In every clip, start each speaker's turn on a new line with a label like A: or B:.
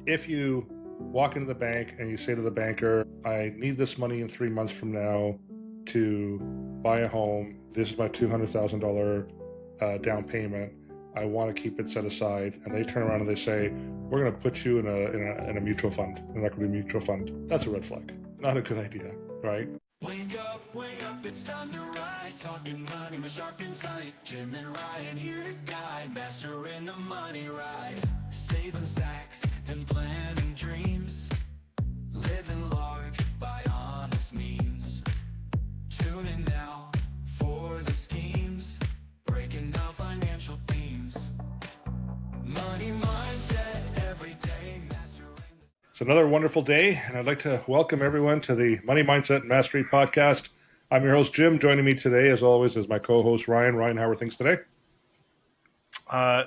A: If you walk into the bank and you say to the banker, I need this money in 3 months from now to buy a home. This is my $200,000 down payment. I want to keep it set aside. And they turn around and they say, we're going to put you in a mutual fund, an equity mutual fund. That's a red flag. Not a good idea, right?
B: Wake up, it's time to rise. Talking money with sharp insight. Jim and Ryan here to guide. Mastering the money ride. Saving stacks and planning dreams. Living large by honest means. Tune in now for the schemes. Breaking down financial themes. Money mindset every day.
A: It's another wonderful day, and I'd like to welcome everyone to the Money Mindset Mastery Podcast. I'm your host, Jim. Joining me today, as always, is my co-host, Ryan. Ryan, how are things today?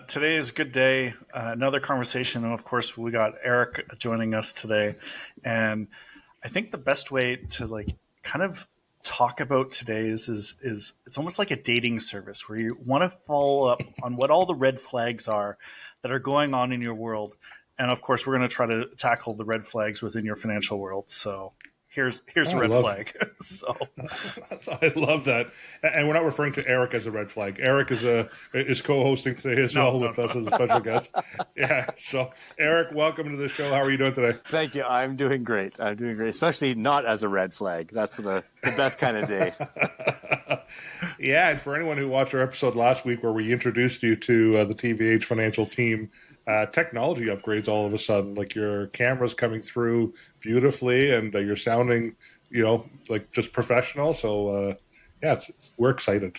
C: Today is a good day. Another conversation, and of course, we got Eric joining us today. And I think the best way to kind of talk about today is it's almost like a dating service where you want to follow up on what all the red flags are that are going on in your world. And of course, we're going to try to tackle the red flags within your financial world. So here's a red flag. So
A: I love that. And we're not referring to Eric as a red flag. Eric is co-hosting today as well with us as a special guest. Yeah. So Eric, welcome to the show. How are you doing today?
D: Thank you. I'm doing great. Especially not as a red flag. That's the best kind of day.
A: Yeah. And for anyone who watched our episode last week where we introduced you to the TVH financial team, technology upgrades all of a sudden, like your camera's coming through beautifully and you're sounding, like just professional. So, we're excited.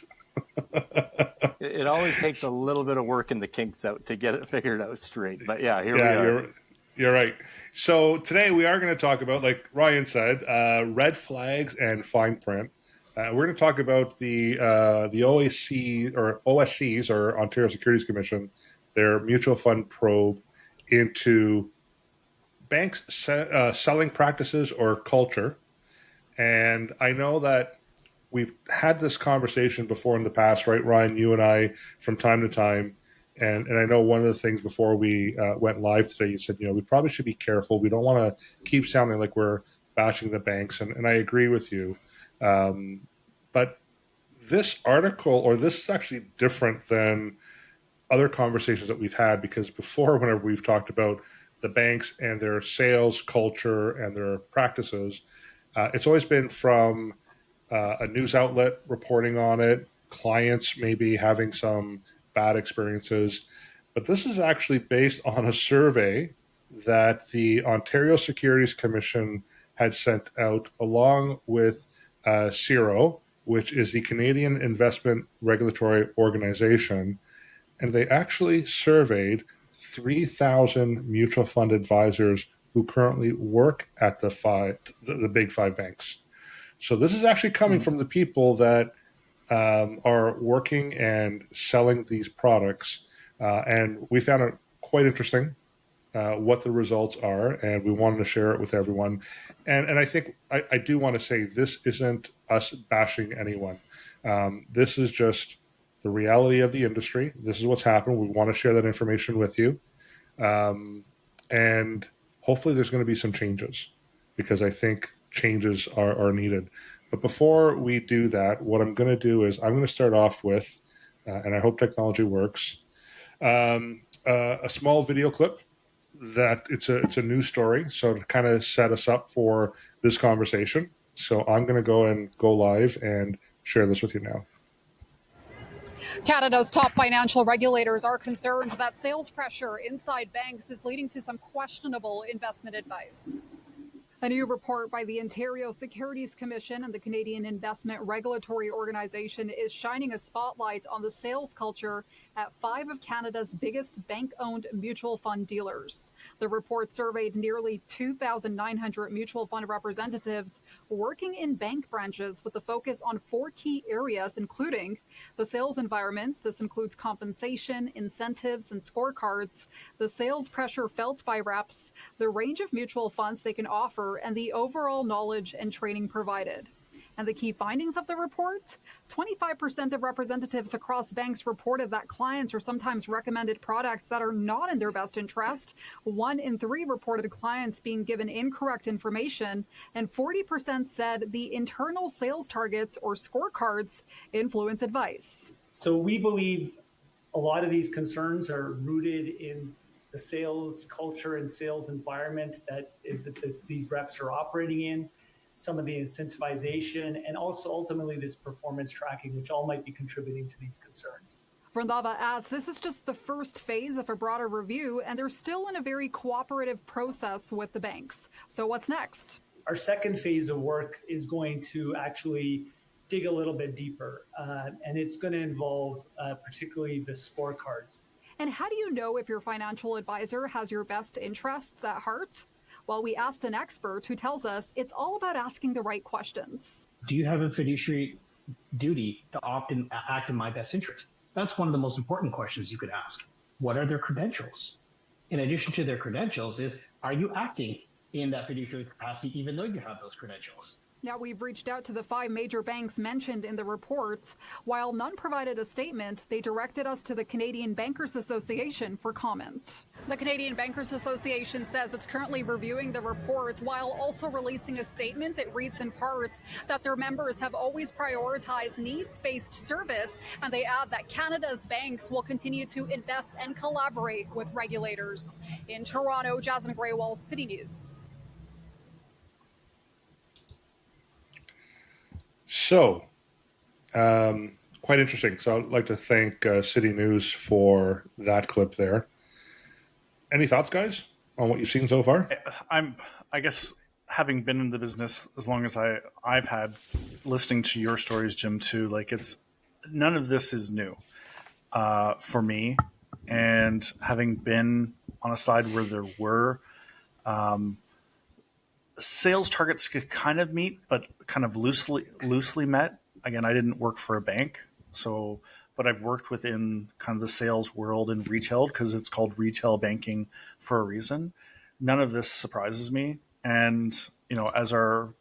D: It always takes a little bit of work in the kinks out to get it figured out straight. But yeah, here we are.
A: You're right. So today we are going to talk about, like Ryan said, red flags and fine print. We're going to talk about the OSCs or Ontario Securities Commission, their mutual fund probe into banks' selling practices or culture. And I know that we've had this conversation before in the past, right, Ryan, you and I, from time to time. And I know one of the things before we went live today, you said, we probably should be careful. We don't want to keep sounding like we're bashing the banks. And I agree with you. But this article, or this is actually different than other conversations that we've had, because before, whenever we've talked about the banks and their sales culture and their practices, it's always been from a news outlet reporting on it, clients maybe having some bad experiences. But this is actually based on a survey that the Ontario Securities Commission had sent out along with CIRO, which is the Canadian Investment Regulatory Organization. And they actually surveyed 3,000 mutual fund advisors who currently work at the big five banks. So this is actually coming from the people that are working and selling these products. And we found it quite interesting what the results are, and we wanted to share it with everyone. And I think I do want to say this isn't us bashing anyone. This is just the reality of the industry. This is what's happened. We want to share that information with you. And hopefully there's going to be some changes, because I think changes are needed. But before we do that, what I'm going to do is I'm going to start off with, and I hope technology works, a small video clip that it's a news story. So to kind of set us up for this conversation. So I'm going to go live and share this with you now.
E: Canada's top financial regulators are concerned that sales pressure inside banks is leading to some questionable investment advice. A new report by the Ontario Securities Commission and the Canadian Investment Regulatory Organization is shining a spotlight on the sales culture at 5 of Canada's biggest bank-owned mutual fund dealers. The report surveyed nearly 2,900 mutual fund representatives working in bank branches with a focus on 4 key areas, including the sales environment. This includes compensation, incentives, and scorecards, the sales pressure felt by reps, the range of mutual funds they can offer, and the overall knowledge and training provided. And the key findings of the report: 25% of representatives across banks reported that clients are sometimes recommended products that are not in their best interest. 1 in 3 reported clients being given incorrect information, and 40% said the internal sales targets or scorecards influence advice.
F: So we believe a lot of these concerns are rooted in the sales culture and sales environment that these reps are operating in, some of the incentivization, and also ultimately this performance tracking, which all might be contributing to these concerns.
E: Randava adds this is just the first phase of a broader review, and they're still in a very cooperative process with the banks. So what's next?
F: Our second phase of work is going to actually dig a little bit deeper, and it's going to involve particularly the scorecards.
E: And how do you know if your financial advisor has your best interests at heart? Well, we asked an expert who tells us it's all about asking the right questions.
G: Do you have a fiduciary duty to often act in my best interest? That's one of the most important questions you could ask. What are their credentials? In addition to their credentials are you acting in that fiduciary capacity even though you have those credentials?
E: Now, we've reached out to the 5 major banks mentioned in the report. While none provided a statement, they directed us to the Canadian Bankers Association for comment. The Canadian Bankers Association says it's currently reviewing the report while also releasing a statement. It reads in part that their members have always prioritized needs-based service, and they add that Canada's banks will continue to invest and collaborate with regulators. In Toronto, Jasmine Graywall, City News.
A: So, quite interesting. So I'd like to thank City News for that clip there. Any thoughts, guys, on what you've seen so far?
C: I guess having been in the business as long as I've had, listening to your stories, Jim, too, like none of this is new for me. And having been on a side where there were sales targets could kind of meet, but kind of loosely met. Again, I didn't work for a bank, but I've worked within kind of the sales world in retail because it's called retail banking for a reason. None of this surprises me. And, as our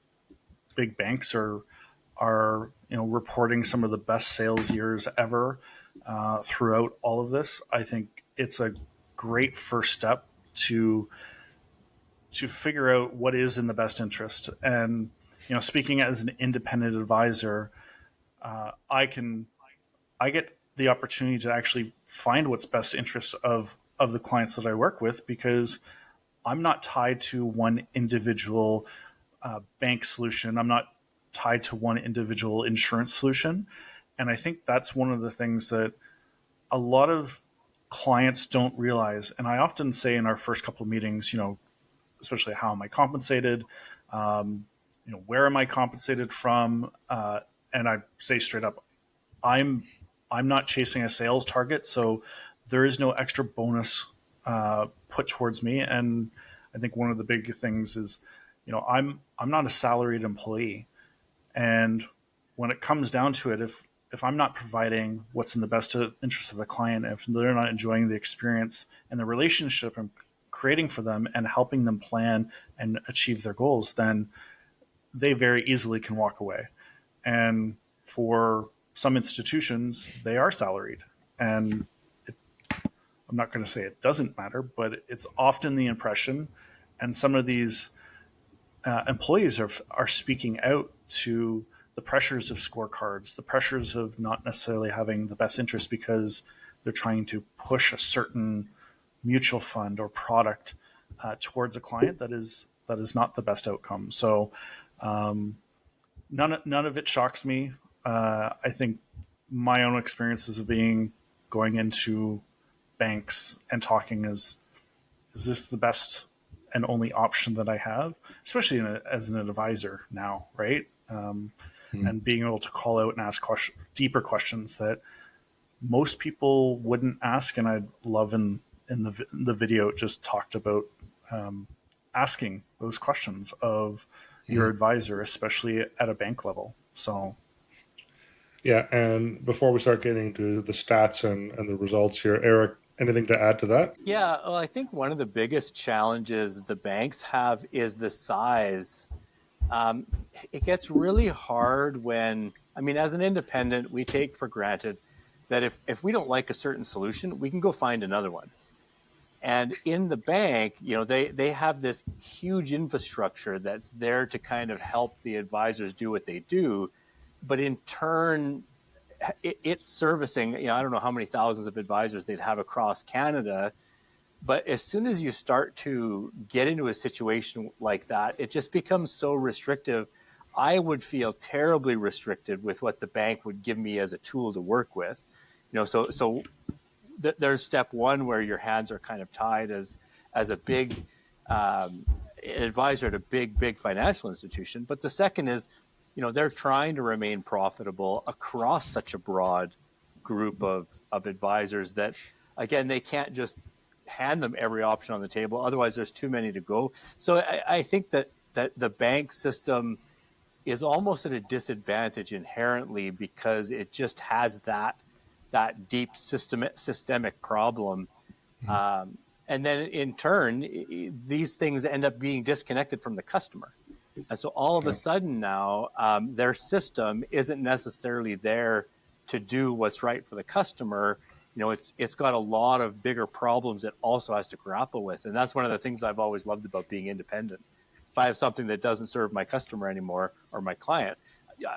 C: big banks are reporting some of the best sales years ever throughout all of this, I think it's a great first step to figure out what is in the best interest. And, speaking as an independent advisor, I get the opportunity to actually find what's best interest of the clients that I work with, because I'm not tied to one individual bank solution. I'm not tied to one individual insurance solution. And I think that's one of the things that a lot of clients don't realize. And I often say in our first couple of meetings, especially how am I compensated? Where am I compensated from? And I say straight up, I'm not chasing a sales target, so there is no extra bonus put towards me. And I think one of the big things is, I'm not a salaried employee, and when it comes down to it, if I'm not providing what's in the best interest of the client, if they're not enjoying the experience and the relationship I'm creating for them and helping them plan and achieve their goals, then they very easily can walk away. And for some institutions, they are salaried. And I'm not going to say it doesn't matter, but it's often the impression. And some of these employees are speaking out to the pressures of scorecards, the pressures of not necessarily having the best interest because they're trying to push a certain mutual fund or product towards a client that is not the best outcome. So none of it shocks me. I think my own experiences of going into banks and talking is this the best and only option that I have, especially as an advisor now, right? And being able to call out and ask deeper questions that most people wouldn't ask. And I love in the video it just talked about asking those questions of your advisor, especially at a bank level. So
A: yeah, and before we start getting to the stats and the results here, Eric, anything to add to that?
D: Yeah, well, I think one of the biggest challenges the banks have is the size it gets really hard when, I mean, as an independent, we take for granted that if we don't like a certain solution, we can go find another one. And in the bank, they have this huge infrastructure that's there to kind of help the advisors do what they do. But in turn, it's servicing, I don't know how many thousands of advisors they'd have across Canada. But as soon as you start to get into a situation like that, it just becomes so restrictive. I would feel terribly restricted with what the bank would give me as a tool to work with. So there's step one where your hands are kind of tied as a big advisor at a big financial institution. But the second is, they're trying to remain profitable across such a broad group of advisors that, again, they can't just hand them every option on the table. Otherwise, there's too many to go. So I think that the bank system is almost at a disadvantage inherently because it just has that deep systemic problem. And then in turn, these things end up being disconnected from the customer. And so all of a sudden now, their system isn't necessarily there to do what's right for the customer. It's got a lot of bigger problems it also has to grapple with. And that's one of the things I've always loved about being independent. If I have something that doesn't serve my customer anymore or my client,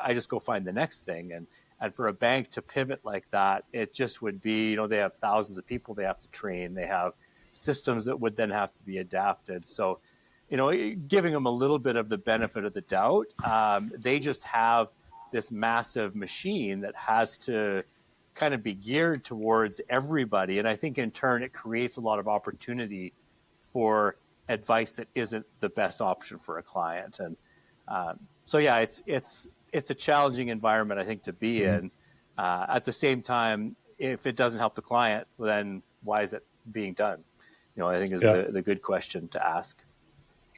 D: I just go find the next thing. And for a bank to pivot like that, it just would be, they have thousands of people they have to train. They have systems that would then have to be adapted. So, giving them a little bit of the benefit of the doubt, they just have this massive machine that has to kind of be geared towards everybody. And I think in turn, it creates a lot of opportunity for advice that isn't the best option for a client. And so, yeah, it's a challenging environment, I think, to be in. At the same time, if it doesn't help the client, then why is it being done? I think is the good question to ask.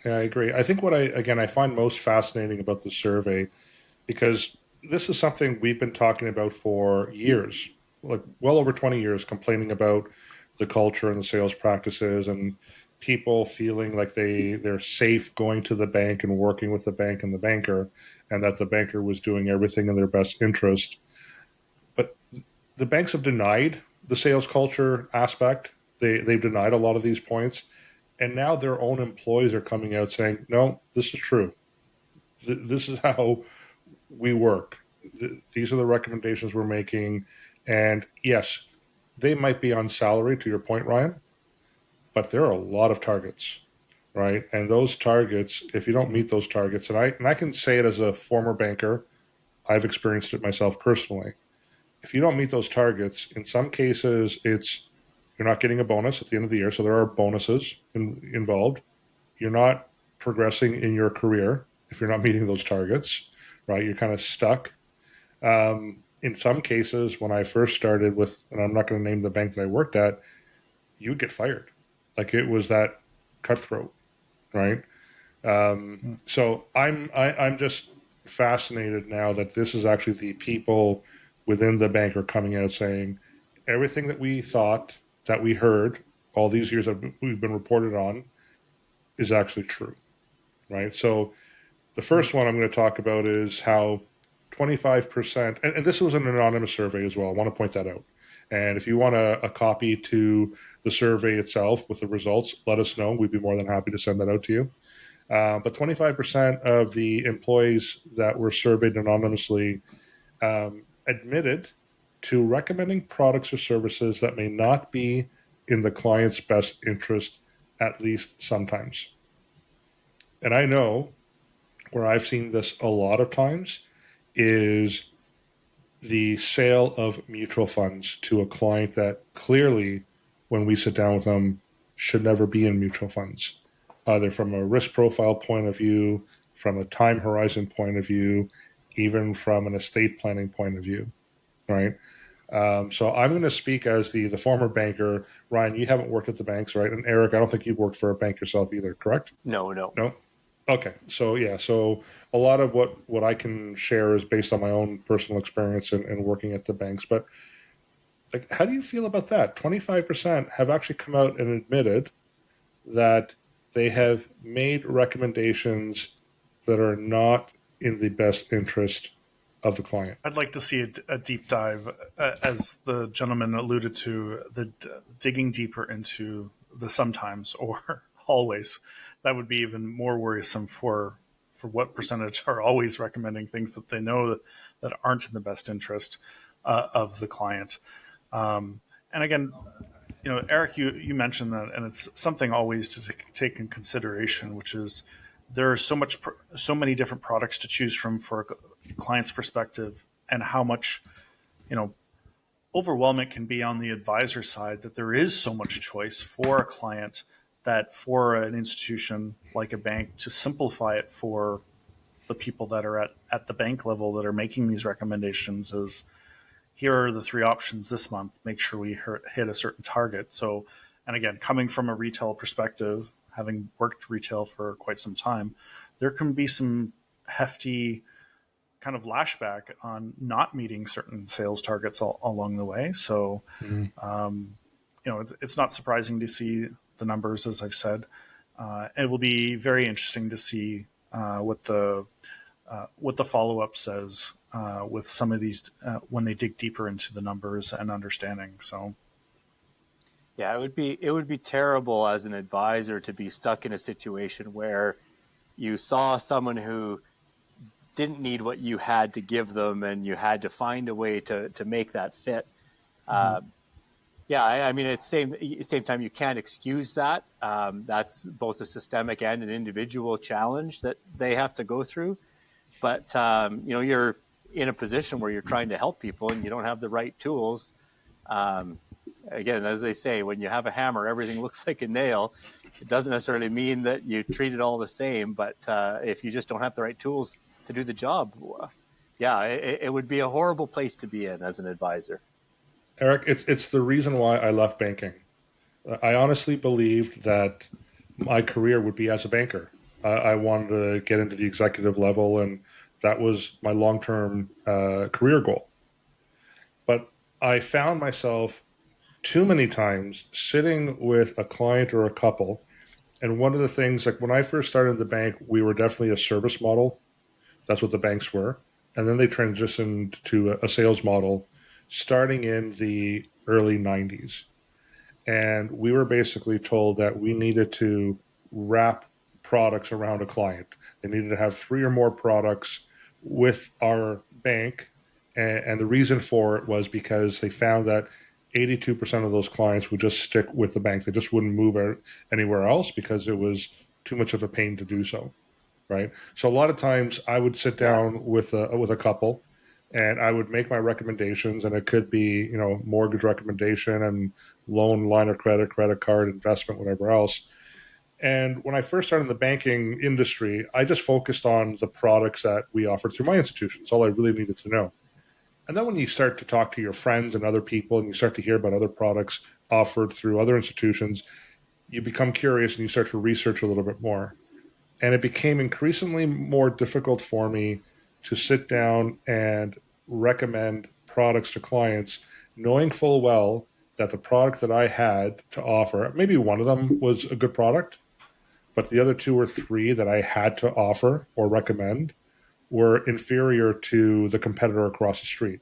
A: Yeah, I agree. I think what I find most fascinating about the survey, because this is something we've been talking about for years, like well over 20 years, complaining about the culture and the sales practices and people feeling like they're safe going to the bank and working with the bank and the banker, and that the banker was doing everything in their best interest. But the banks have denied the sales culture aspect. They've denied a lot of these points. And now their own employees are coming out saying, no, this is true. This is how we work. These are the recommendations we're making. And yes, they might be on salary, to your point, Ryan, but there are a lot of targets, right? And those targets, if you don't meet those targets, and I can say it as a former banker, I've experienced it myself personally. If you don't meet those targets, in some cases, you're not getting a bonus at the end of the year, so there are bonuses involved. You're not progressing in your career if you're not meeting those targets, right? You're kind of stuck. In some cases, when I first started with, and I'm not going to name the bank that I worked at, you'd get fired. Like it was that cutthroat, right? So I'm just fascinated now that this is actually the people within the bank are coming out saying everything that we thought, that we heard all these years that we've been reported on is actually true, right? So the first one I'm going to talk about is how 25%, and this was an anonymous survey as well. I want to point that out. And if you want a copy to the survey itself with the results, let us know. We'd be more than happy to send that out to you. But 25% of the employees that were surveyed anonymously admitted to recommending products or services that may not be in the client's best interest, at least sometimes. And I know where I've seen this a lot of times is the sale of mutual funds to a client that clearly, when we sit down with them, should never be in mutual funds, either from a risk profile point of view, from a time horizon point of view, even from an estate planning point of view, right? So I'm going to speak as the former banker. Ryan, you haven't worked at the banks, right? And Eric, I don't think you've worked for a bank yourself either, correct?
D: No.
A: No? Okay. So yeah, so a lot of what I can share is based on my own personal experience and working at the banks. But like, how do you feel about that? 25% have actually come out and admitted that they have made recommendations that are not in the best interest of the client.
C: I'd like to see a deep dive, as the gentleman alluded to, the digging deeper into the sometimes or always. That would be even more worrisome for what percentage are always recommending things that they know that aren't in the best interest of the client. And again, Eric, you mentioned that, and it's something always to take in consideration, which is there are so many different products to choose from for a client's perspective, and how much, overwhelming it can be on the advisor side that there is so much choice for a client, that for an institution like a bank to simplify it for the people that are at the bank level that are making these recommendations is, here are the three options this month. Make sure we hit a certain target. So, and again, coming from a retail perspective, having worked retail for quite some time, there can be some hefty kind of lashback on not meeting certain sales targets along the way. So, it's not surprising to see the numbers, as I've said. It will be very interesting to see what the follow up says with some of these when they dig deeper into the numbers and understanding. So,
D: yeah, it would be terrible as an advisor to be stuck in a situation where you saw someone who didn't need what you had to give them, and you had to find a way to make that fit. I mean, at the same time, you can't excuse that. That's both a systemic and an individual challenge that they have to go through. But you're in a position where you're trying to help people and you don't have the right tools. Again, as they say, when you have a hammer, everything looks like a nail. It doesn't necessarily mean that you treat it all the same, but if you just don't have the right tools to do the job, it would be a horrible place to be in as an advisor.
A: Eric, it's the reason why I left banking. I honestly believed that my career would be as a banker. I wanted to get into the executive level, and that was my long-term career goal. But I found myself too many times sitting with a client or a couple, and one of the things, like when I first started in the bank, we were definitely a service model. That's what the banks were. And then they transitioned to a sales model starting in the early 90s. And we were basically told that we needed to wrap products around a client. They needed to have 3 or more products with our bank. And the reason for it was because they found that 82% of those clients would just stick with the bank. They just wouldn't move anywhere else because it was too much of a pain to do so. Right. So a lot of times I would sit down with a couple, and I would make my recommendations, and it could be, mortgage recommendation and loan, line of credit, credit card, investment, whatever else. And when I first started in the banking industry, I just focused on the products that we offered through my institution. It's all I really needed to know. And then when you start to talk to your friends and other people, and you start to hear about other products offered through other institutions, you become curious and you start to research a little bit more. And it became increasingly more difficult for me to sit down and recommend products to clients, knowing full well that the product that I had to offer, maybe one of them was a good product, but the other 2 or 3 that I had to offer or recommend were inferior to the competitor across the street.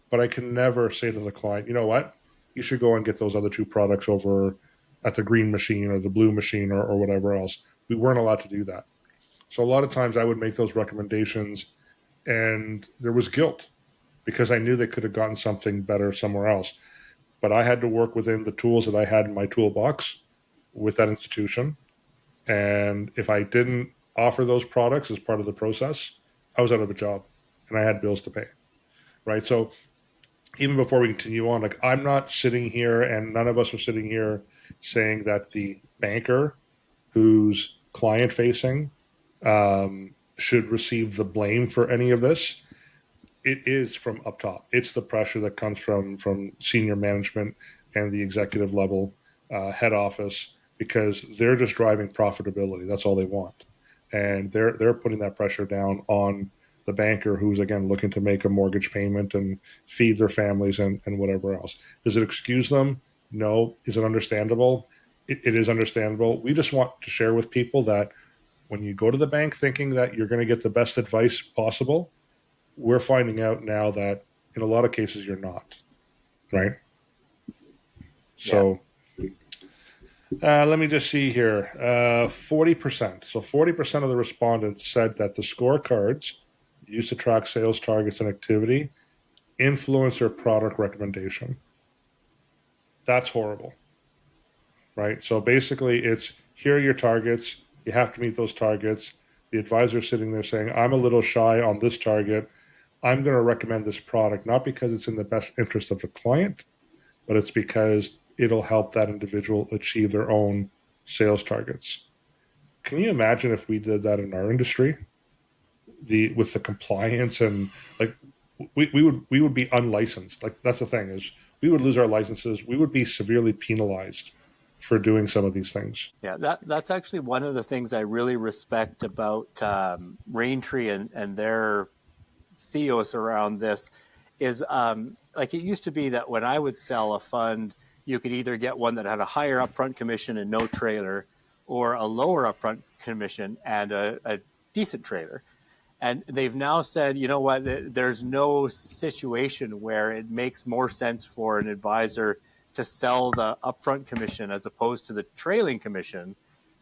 A: But I can never say to the client, you know what, you should go and get those other 2 products over at the green machine or the blue machine or whatever else. We weren't allowed to do that. So a lot of times I would make those recommendations, and there was guilt because I knew they could have gotten something better somewhere else. But I had to work within the tools that I had in my toolbox with that institution. And if I didn't offer those products as part of the process, I was out of a job and I had bills to pay. Right. So even before we continue on, like, I'm not sitting here, and none of us are sitting here saying that the banker who's client facing should receive the blame for any of this. It is from up top. It's the pressure that comes from senior management and the executive level, head office, because they're just driving profitability. That's all they want, and they're putting that pressure down on the banker who's, again, looking to make a mortgage payment and feed their families and whatever else. Does it excuse them? No. Is it understandable? It is understandable. We just want to share with people that When you go to the bank thinking that you're going to get the best advice possible, we're finding out now that in a lot of cases you're not, right? So let me just see here. 40%. So 40% of the respondents said that the scorecards used to track sales targets and activity influence their product recommendation. That's horrible, right? So basically it's, here are your targets. You have to meet those targets. The advisor sitting there saying, I'm a little shy on this target. I'm going to recommend this product, not because it's in the best interest of the client, but it's because it'll help that individual achieve their own sales targets. Can you imagine if we did that in our industry? With the compliance and like we would be unlicensed. Like that's the thing, is we would lose our licenses. We would be severely penalized for doing some of these things.
D: Yeah, that's actually one of the things I really respect about Raintree and their theos around this is like it used to be that when I would sell a fund, you could either get one that had a higher upfront commission and no trailer, or a lower upfront commission and a decent trailer. And they've now said, you know what, there's no situation where it makes more sense for an advisor to sell the upfront commission as opposed to the trailing commission,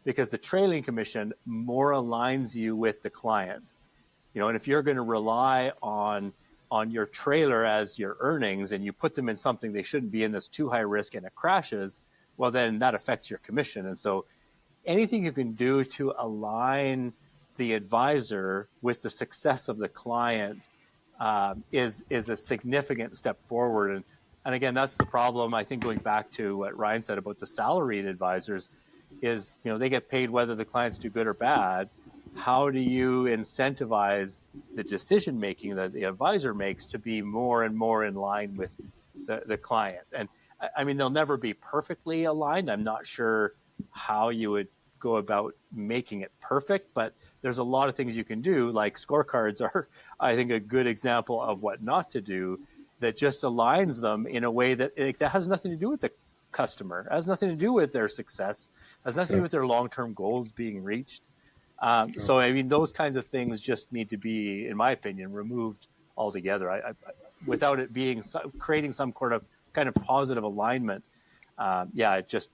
D: because the trailing commission more aligns you with the client. You know, and if you're going to rely on your trailer as your earnings and you put them in something they shouldn't be in that's too high risk and it crashes, well, then that affects your commission. And so anything you can do to align the advisor with the success of the client is a significant step forward. And again, that's the problem. I think going back to what Ryan said about the salaried advisors is, you know, they get paid whether the clients do good or bad. How do you incentivize the decision making that the advisor makes to be more and more in line with the client? And I mean, they'll never be perfectly aligned. I'm not sure how you would go about making it perfect, but there's a lot of things you can do. Like scorecards are, I think, a good example of what not to do, that just aligns them in a way that that has nothing to do with the customer, has nothing to do with their success, has nothing to do with their long-term goals being reached. So, I mean, those kinds of things just need to be, in my opinion, removed altogether. I without it being creating some kind of positive alignment. It just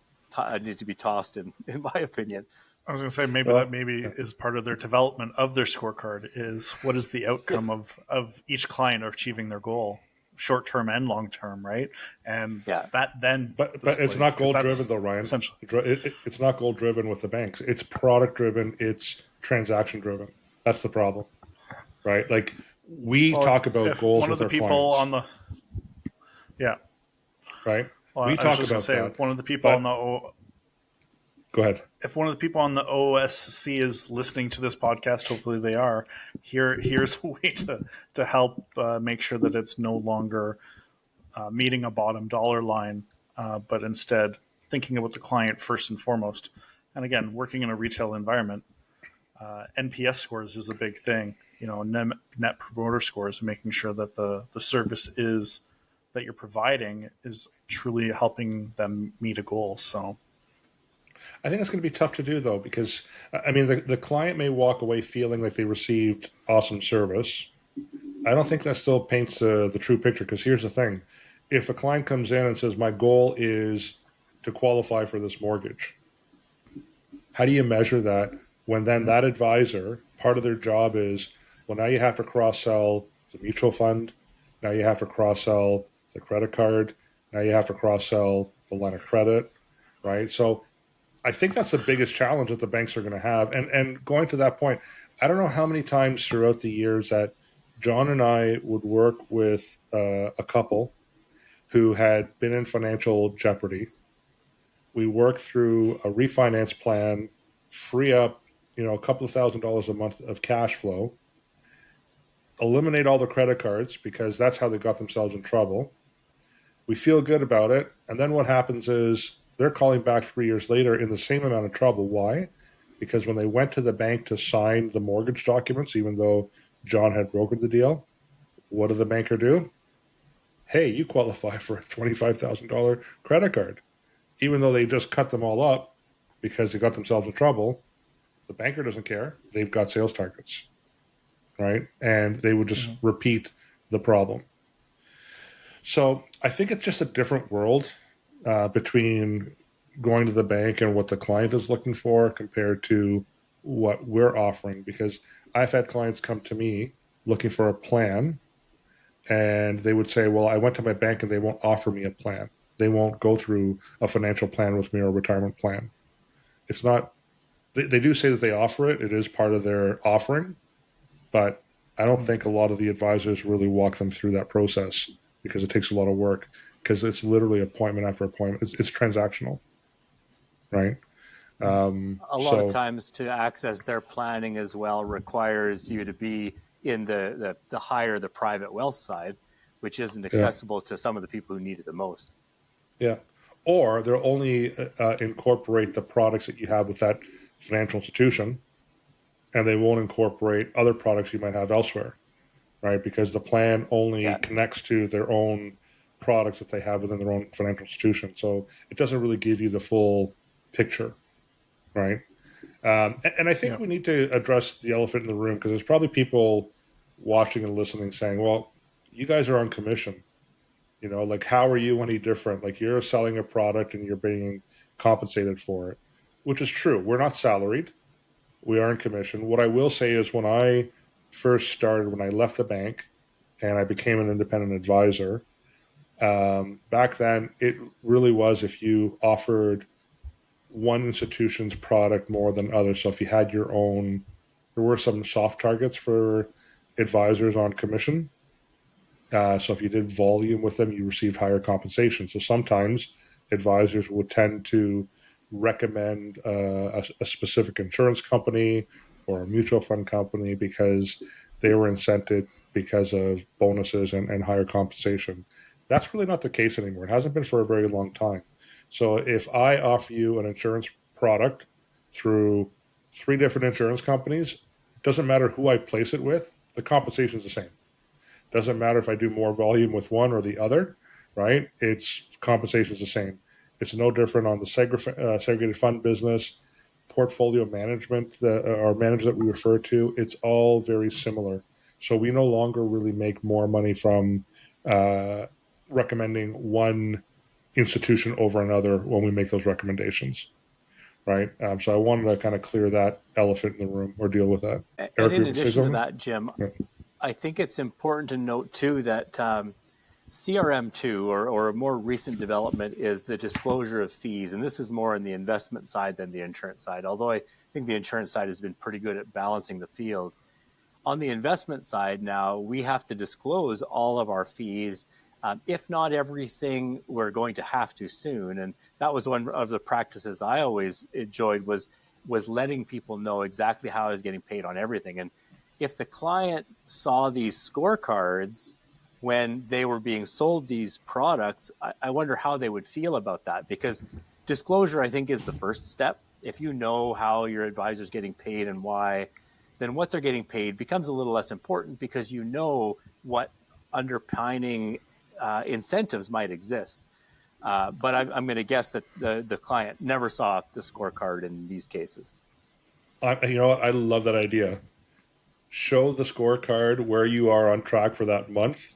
D: needs to be tossed in my opinion.
C: I was going to say maybe is part of their development of their scorecard is what is the outcome of each client achieving their goal, short term and long term, right? And that then,
A: but it's not goal driven though, Ryan. It's not goal driven with the banks. It's product driven. It's transaction driven. That's the problem, right? Like we talk about goals with our clients. Right.
C: Well,
A: we talk about that.
C: If one of the people on the
A: Go ahead.
C: If one of the people on the OSC is listening to this podcast, hopefully they are, here's a way to help make sure that it's no longer meeting a bottom dollar line, but instead thinking about the client first and foremost. And again, working in a retail environment, NPS scores is a big thing. You know, net promoter scores, making sure that the service that you're providing is truly helping them meet a goal. So
A: I think it's going to be tough to do, though, because, I mean, the client may walk away feeling like they received awesome service. I don't think that still paints the true picture, because here's the thing. If a client comes in and says, my goal is to qualify for this mortgage, how do you measure that when then that advisor, part of their job is, well, now you have to cross-sell the mutual fund, now you have to cross-sell the credit card, now you have to cross-sell the line of credit, right? So I think that's the biggest challenge that the banks are going to have. And going to that point, I don't know how many times throughout the years that John and I would work with a couple who had been in financial jeopardy. We worked through a refinance plan, free up, a couple of $1,000s a month of cash flow, eliminate all the credit cards because that's how they got themselves in trouble. We feel good about it. And then what happens is they're calling back 3 years later in the same amount of trouble. Why? Because when they went to the bank to sign the mortgage documents, even though John had brokered the deal, what did the banker do? Hey, you qualify for a $25,000 credit card. Even though they just cut them all up because they got themselves in trouble, The banker doesn't care. They've got sales targets, right? And they would just repeat the problem. So I think it's just a different world between going to the bank and what the client is looking for compared to what we're offering. Because I've had clients come to me looking for a plan, and they would say, well, I went to my bank and they won't offer me a plan. They won't go through a financial plan with me or a retirement plan. It's not, they do say that they offer it. It is part of their offering, but I don't think a lot of the advisors really walk them through that process because it takes a lot of work, because it's literally appointment after appointment. It's transactional, right?
D: A lot of times to access their planning as well requires you to be in the higher the private wealth side, which isn't accessible to some of the people who need it the most.
A: Yeah. Or they'll only incorporate the products that you have with that financial institution, and they won't incorporate other products you might have elsewhere, right? Because the plan only connects to their own products that they have within their own financial institution. So it doesn't really give you the full picture, right? And I think we need to address the elephant in the room, because there's probably people watching and listening saying, well, you guys are on commission. You know, like, how are you any different? Like, you're selling a product and you're being compensated for it, which is true. We're not salaried. We are in commission. What I will say is, when I first started, when I left the bank and I became an independent advisor, back then it really was if you offered one institution's product more than others. So if you had your own, there were some soft targets for advisors on commission. So if you did volume with them, you received higher compensation. So sometimes advisors would tend to recommend a specific insurance company or a mutual fund company because they were incented because of bonuses and higher compensation. That's really not the case anymore. It hasn't been for a very long time. So if I offer you an insurance product through 3 different insurance companies, it doesn't matter who I place it with, the compensation is the same. Doesn't matter if I do more volume with one or the other, right? It's compensation is the same. It's no different on the segregated fund business, portfolio management, or manager that we refer to. It's all very similar. So we no longer really make more money from recommending one institution over another when we make those recommendations, right? So I wanted to kind of clear that elephant in the room or deal with that.
D: And
A: Eric,
D: in
A: you say
D: addition to
A: something?
D: that, Jim,
A: Yeah.
D: I think it's important to note too that CRM2, or a more recent development, is the disclosure of fees. And this is more on the investment side than the insurance side, although I think the insurance side has been pretty good at balancing the field. On the investment side now, we have to disclose all of our fees. If not everything, we're going to have to soon. And that was one of the practices I always enjoyed, was letting people know exactly how I was getting paid on everything. And if the client saw these scorecards when they were being sold these products, I wonder how they would feel about that, because disclosure, I think, is the first step. If you know how your advisor's getting paid and why, then what they're getting paid becomes a little less important, because you know what underpinning incentives might exist. But I'm going to guess that the client never saw the scorecard in these cases.
A: You know what? I love that idea. Show the scorecard where you are on track for that month,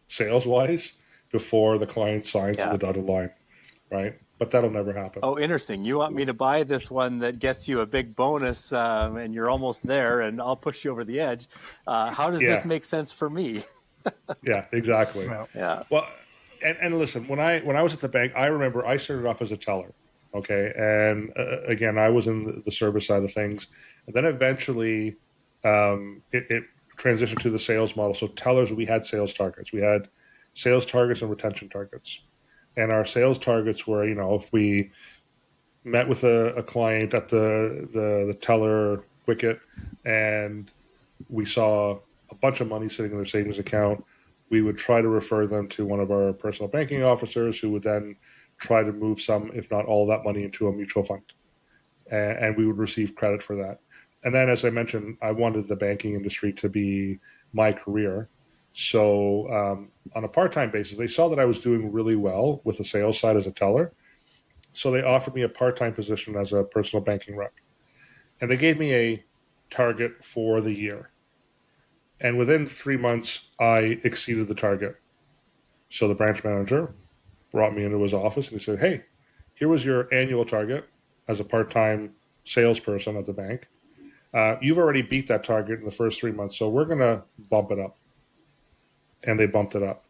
A: sales wise, before the client signs to the dotted line, right? But that'll never happen.
D: Oh, interesting. You want me to buy this one that gets you a big bonus, and you're almost there, and I'll push you over the edge. How does this make sense for me?
A: Yeah, exactly.
D: Yeah.
A: Well, and listen, when I was at the bank, I remember I started off as a teller. Okay, and again, I was in the service side of things, and then eventually it transitioned to the sales model. So tellers, we had sales targets. We had sales targets and retention targets. And our sales targets were, you know, if we met with a client at the teller wicket and we saw a bunch of money sitting in their savings account, we would try to refer them to one of our personal banking officers, who would then try to move some, if not all, that money into a mutual fund. And we would receive credit for that. And then, as I mentioned, I wanted the banking industry to be my career. So on a part-time basis, they saw that I was doing really well with the sales side as a teller. So they offered me a part-time position as a personal banking rep. And they gave me a target for the year. And within 3 months, I exceeded the target. So the branch manager brought me into his office and he said, "Hey, here was your annual target as a part time salesperson at the bank. You've already beat that target in the first 3 months, so we're going to bump it up." And they bumped it up.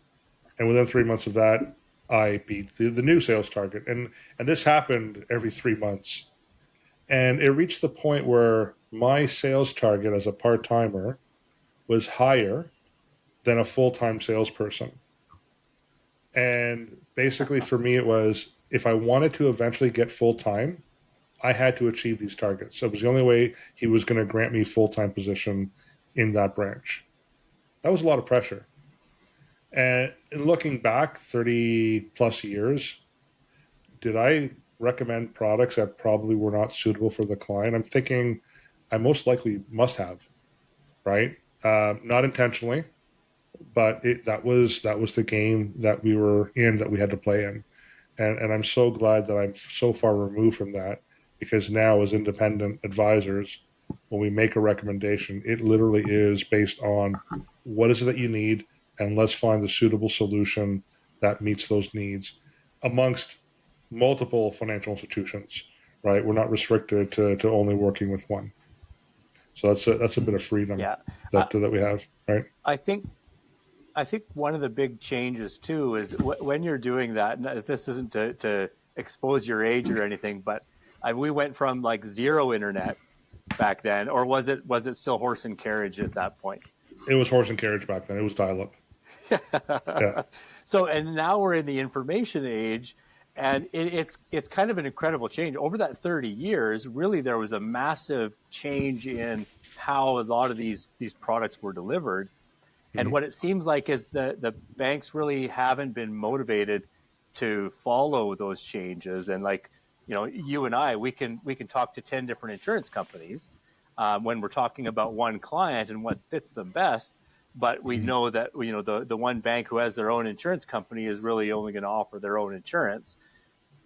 A: And within 3 months of that, I beat the new sales target. And this happened every 3 months. And it reached the point where my sales target as a part timer was higher than a full time salesperson. And basically, for me, it was if I wanted to eventually get full time, I had to achieve these targets. So it was the only way he was going to grant me full time position in that branch. That was a lot of pressure. And looking back 30 plus years, did I recommend products that probably were not suitable for the client? I'm thinking I most likely must have, right? Not intentionally, but that was the game that we were in, that we had to play in. And I'm so glad that I'm so far removed from that, because now as independent advisors, when we make a recommendation, it literally is based on what is it that you need, and let's find the suitable solution that meets those needs amongst multiple financial institutions, right? We're not restricted to only working with one. So that's a bit of freedom
D: Yeah.
A: that we have, right?
D: I think I think one of the big changes too is when you're doing that. And this isn't to expose your age or anything, but we went from like zero internet back then, or was it still horse and carriage at that point?
A: It was horse and carriage back then. It was dial up. Yeah.
D: So, and now we're in the information age, and it's kind of an incredible change. Over that 30 years, really, there was a massive change in how a lot of these products were delivered. And what it seems like is the banks really haven't been motivated to follow those changes. And like, you and I, we can talk to 10 different insurance companies when we're talking about one client and what fits them best. But we know that, the one bank who has their own insurance company is really only going to offer their own insurance.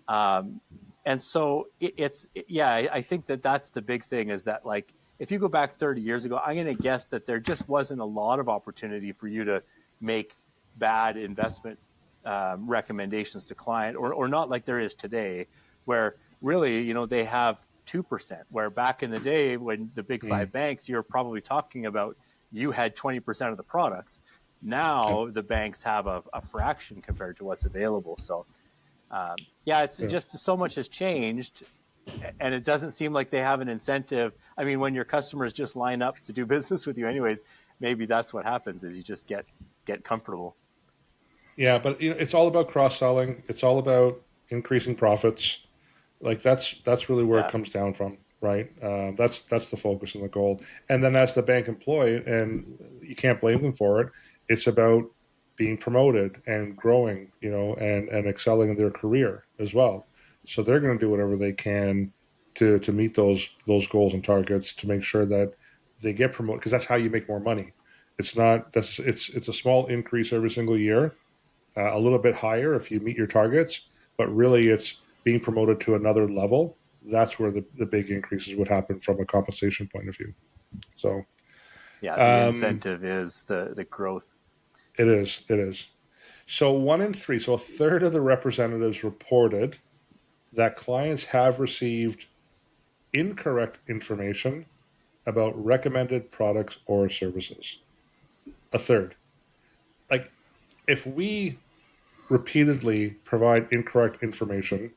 D: And so I think that's the big thing, is that, like, if you go back 30 years ago, I'm going to guess that there just wasn't a lot of opportunity for you to make bad investment recommendations to client, or not like there is today, where really, they have 2%, where back in the day when the big five banks, you're probably talking about, you had 20% of the products. Now the banks have a fraction compared to what's available. So just so much has changed, and it doesn't seem like they have an incentive. I mean, when your customers just line up to do business with you anyways, maybe that's what happens, is you just get comfortable.
A: Yeah, but it's all about cross selling. It's all about increasing profits. Like that's really where it comes down from, right? That's the focus and the goal. And then as the bank employee, and you can't blame them for it, it's about being promoted and growing, and excelling in their career as well. So they're going to do whatever they can to meet those goals and targets, to make sure that they get promoted, because that's how you make more money. It's a small increase every single year, a little bit higher if you meet your targets, but really it's being promoted to another level. That's where the big increases would happen from a compensation point of view. So
D: the incentive is the growth.
A: It is. So 1 in 3, so a third of the representatives reported that clients have received incorrect information about recommended products or services. A third. Like, if we repeatedly provide incorrect information,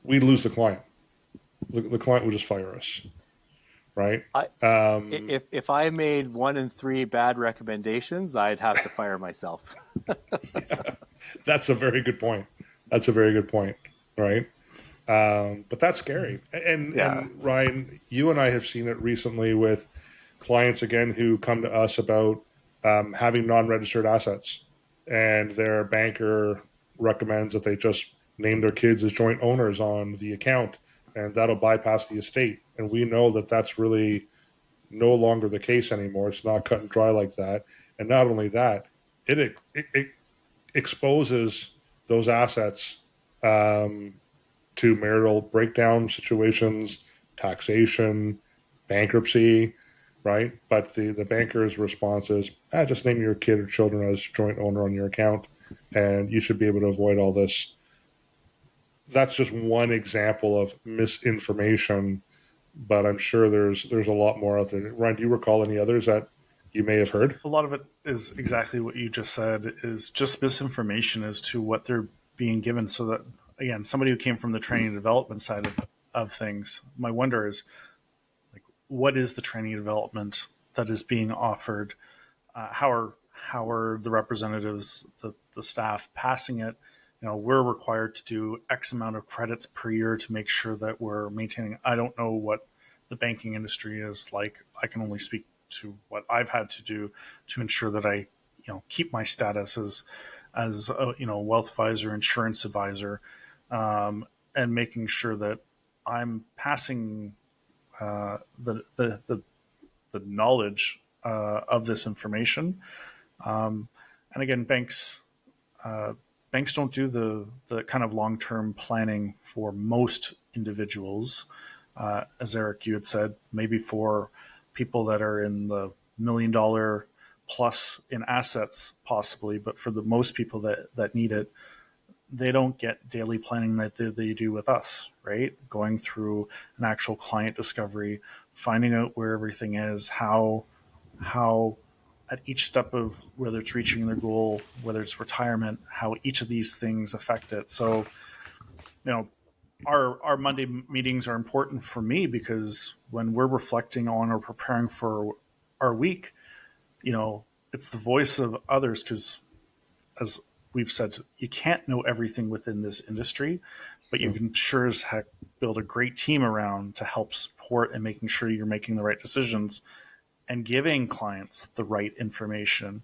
A: we lose the client. The client would just fire us, right?
D: If I made 1 in 3 bad recommendations, I'd have to fire myself.
A: That's a very good point. Right? But that's scary. And Ryan, you and I have seen it recently with clients, again, who come to us about having non-registered assets, and their banker recommends that they just name their kids as joint owners on the account, and that'll bypass the estate. And we know that that's really no longer the case anymore. It's not cut and dry like that. And not only that, it exposes those assets to marital breakdown situations, taxation, bankruptcy, right? But the banker's response is, just name your kid or children as joint owner on your account, and you should be able to avoid all this. That's just one example of misinformation, but I'm sure there's a lot more out there. Ryan, do you recall any others that you may have heard?
C: A lot of it is exactly what you just said, is just misinformation as to what they're being given. So that, again, somebody who came from the training and development side of things, my wonder is, like, what is the training and development that is being offered? How are the representatives, the staff passing it? We're required to do X amount of credits per year to make sure that we're maintaining. I don't know what the banking industry is like. I can only speak to what I've had to do to ensure that I, keep my status as a, wealth advisor, insurance advisor, and making sure that I'm passing the knowledge of this information. And again, banks don't do the kind of long term planning for most individuals. As Eric, you had said, maybe for people that are in the $1 million plus in assets, possibly, but for the most people that need it, they don't get daily planning that they do with us, right? Going through an actual client discovery, finding out where everything is, how at each step of whether it's reaching their goal, whether it's retirement, how each of these things affect it. So, our Monday meetings are important for me because when we're reflecting on or preparing for our week, it's the voice of others, because as we've said, you can't know everything within this industry, but you can sure as heck build a great team around to help support and making sure you're making the right decisions and giving clients the right information,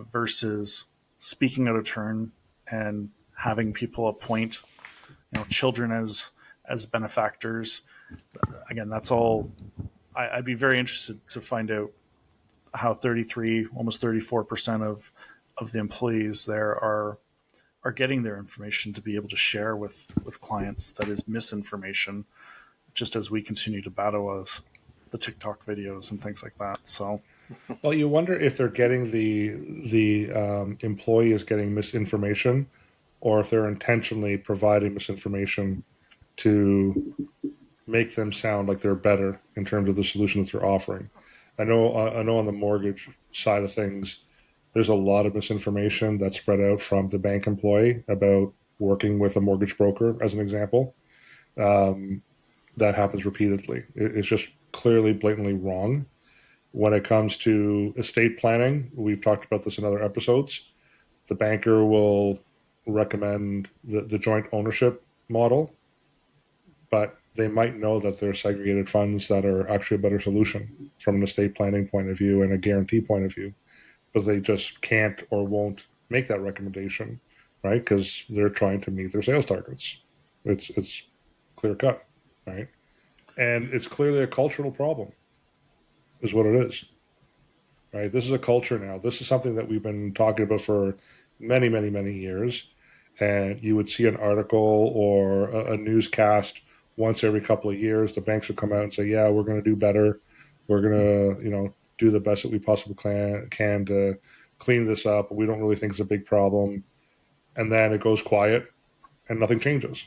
C: versus speaking out of turn and having people appoint, children as benefactors. Again, that's all. I'd be very interested to find out how 33, almost 34% of the employees there are getting their information to be able to share with clients that is misinformation, just as we continue to battle the TikTok videos and things like that. So,
A: Well, you wonder if they're getting the employee is getting misinformation, or if they're intentionally providing misinformation to make them sound like they're better in terms of the solution that they're offering. I know on the mortgage side of things, there's a lot of misinformation that's spread out from the bank employee about working with a mortgage broker, as an example. That happens repeatedly. It's just clearly, blatantly wrong. When it comes to estate planning, we've talked about this in other episodes. The banker will recommend the joint ownership model, but they might know that there are segregated funds that are actually a better solution from an estate planning point of view and a guarantee point of view, but they just can't or won't make that recommendation, right? Because they're trying to meet their sales targets. It's clear cut, right? And it's clearly a cultural problem, is what it is, right? This is a culture now. This is something that we've been talking about for many, many, many years. And you would see an article or a newscast once every couple of years. The banks would come out and say, yeah, we're going to do better. We're going to, do the best that we possibly can to clean this up. We don't really think it's a big problem. And then it goes quiet and nothing changes.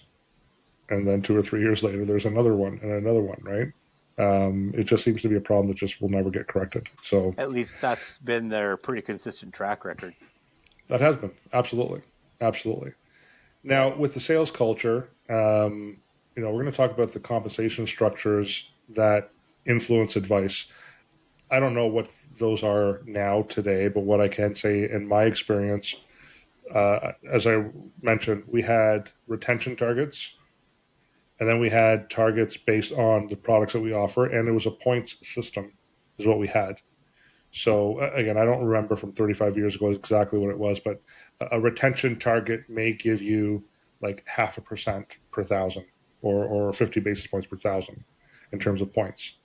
A: And then 2 or 3 years later, there's another one and another one, right? It just seems to be a problem that just will never get corrected. So
D: At least that's been their pretty consistent track record.
A: that has been. Absolutely. Absolutely. Now, with the sales culture, we're going to talk about the compensation structures that influence advice. I don't know what those are now today, but what I can say in my experience, as I mentioned, we had retention targets, and then we had targets based on the products that we offer, and it was a points system is what we had. So again, I don't remember from 35 years ago exactly what it was, but a retention target may give you like 0.5% per thousand or 50 basis points per thousand in terms of points.